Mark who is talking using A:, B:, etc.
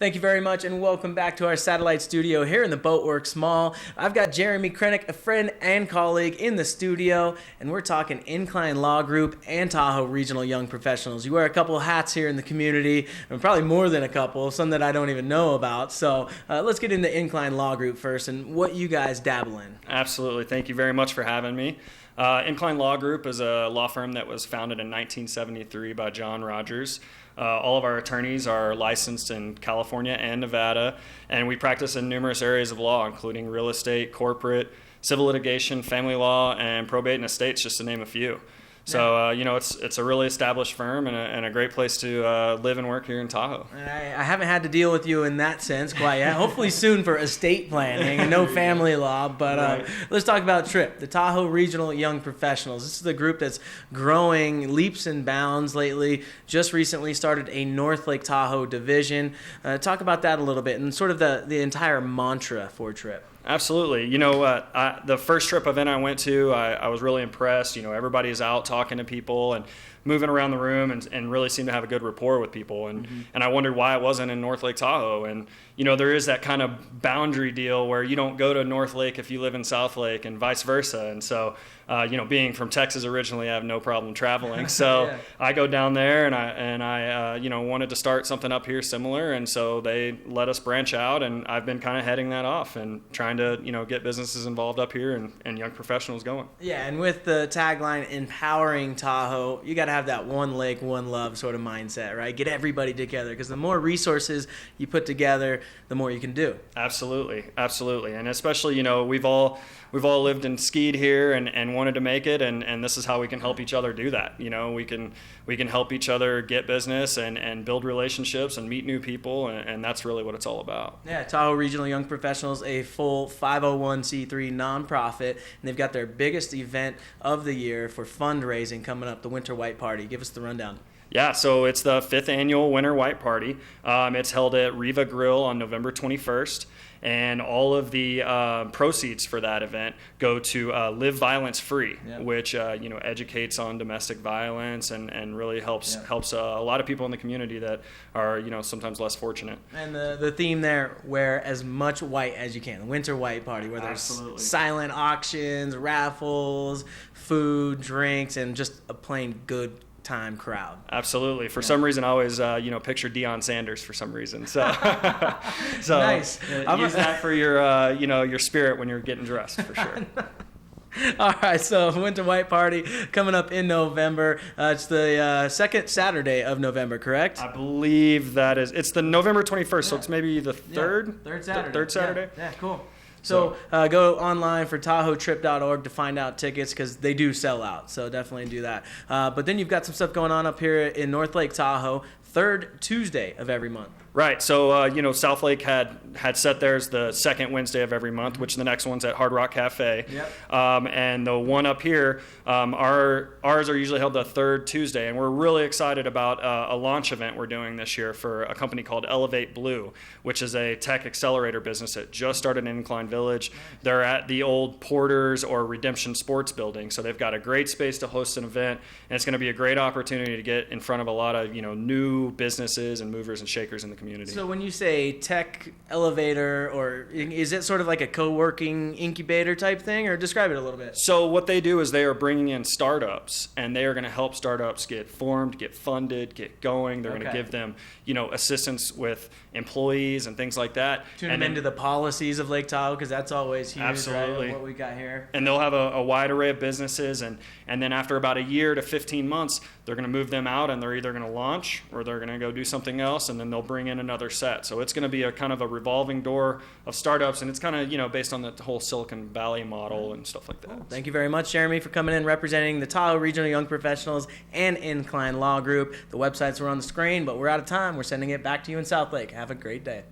A: Thank you very much, and welcome back to our satellite studio here in the Boatworks Mall. I've got Jeremy Krennick, a friend and colleague, in the studio, and we're talking Incline Law Group and Tahoe Regional Young Professionals. You wear a couple of hats here in the community, and probably more than a couple, some that I don't even know about. So let's get into Incline Law Group first and what you guys dabble in.
B: Absolutely. Thank you very much for having me. Incline Law Group is a law firm that was founded in 1973 by John Rogers. All of our attorneys are licensed in California and Nevada, and we practice in numerous areas of law, including real estate, corporate, civil litigation, family law, and probate and estates, just to name a few. So, it's a really established firm and a great place to live and work here in Tahoe.
A: I haven't had to deal with you in that sense quite yet. Hopefully soon for estate planning and no family law. But
B: Right.
A: Let's talk about TRIP, the Tahoe Regional Young Professionals. This is the group that's growing leaps and bounds lately. Just recently started a North Lake Tahoe division. Talk about that a little bit and sort of the entire mantra for TRIP.
B: Absolutely. You know what? The first TRIP event I went to, I was really impressed. You know, everybody's out talking to people and moving around the room and really seem to have a good rapport with people. And I wondered why it wasn't in North Lake Tahoe. And, you know, there is that kind of boundary deal where you don't go to North Lake if you live in South Lake and vice versa. And so, being from Texas originally, I have no problem traveling. So
A: Yeah.
B: I go down there and I wanted to start something up here similar. And so they let us branch out, and I've been kind of heading that off and trying to, get businesses involved up here and young professionals going.
A: Yeah, and with the tagline, Empowering Tahoe, you got to have that one lake, one love sort of mindset, right? Get everybody together, because the more resources you put together, the more you can do.
B: Absolutely. And especially, we've all lived and skied here and wanted to make it, and this is how we can help each other do that. We can help each other get business and build relationships and meet new people, and that's really what it's all about.
A: Yeah, Tahoe Regional Young Professionals, a full 501c3 nonprofit, and they've got their biggest event of the year for fundraising coming up, the Winter White Party. Give us the rundown.
B: Yeah, so it's the 5th annual Winter White Party. It's held at Riva Grill on November 21st, and all of the proceeds for that event go to Live Violence Free, which educates on domestic violence and really helps a lot of people in the community that are sometimes less fortunate.
A: And the theme there: wear as much white as you can. The Winter White Party, where there's silent auctions, raffles, food, drinks, and just a plain good time crowd.
B: Absolutely. For some reason, I always picture Deion Sanders for some reason. So,
A: Nice.
B: Use that for your spirit when you're getting dressed, for sure.
A: All right, so Winter White Party coming up in November. It's the second Saturday of November, correct?
B: I believe it's the November 21st, so it's maybe the third?
A: Third Saturday.
B: Third Saturday?
A: Yeah, cool. So go online for TahoeTrip.org to find out tickets, because they do sell out. So definitely do that. But then you've got some stuff going on up here in North Lake Tahoe, third Tuesday of every month.
B: Right. So, South Lake had set theirs the second Wednesday of every month, which the next one's at Hard Rock Cafe.
A: Yep.
B: And the one up here, ours are usually held the third Tuesday. And we're really excited about a launch event we're doing this year for a company called Elevate Blue, which is a tech accelerator business that just started in Incline Village. They're at the old Porters or Redemption Sports building. So they've got a great space to host an event. And it's going to be a great opportunity to get in front of a lot of, new businesses and movers and shakers in the community.
A: So when you say tech elevator, or is it sort of like a co-working incubator type thing, or describe it a little bit?
B: So what they do is they are bringing in startups, and they are going to help startups get formed, get funded, get going. They're going to give them, assistance with employees and things like that.
A: Tune them into the policies of Lake Tahoe, because that's always huge,
B: Absolutely.
A: Right? What we got here.
B: And they'll have a wide array of businesses, and then after about a year to 15 months, they're going to move them out, and they're either going to launch or they're going to go do something else, and then they'll bring in another set. So it's going to be a kind of a revolving door of startups, and it's kind of, based on the whole Silicon Valley model and stuff like that.
A: Cool. Thank you very much, Jeremy, for coming in representing the Tahoe Regional Young Professionals and Incline Law Group. The websites are on the screen, but we're out of time. We're sending it back to you in South Lake. Have a great day.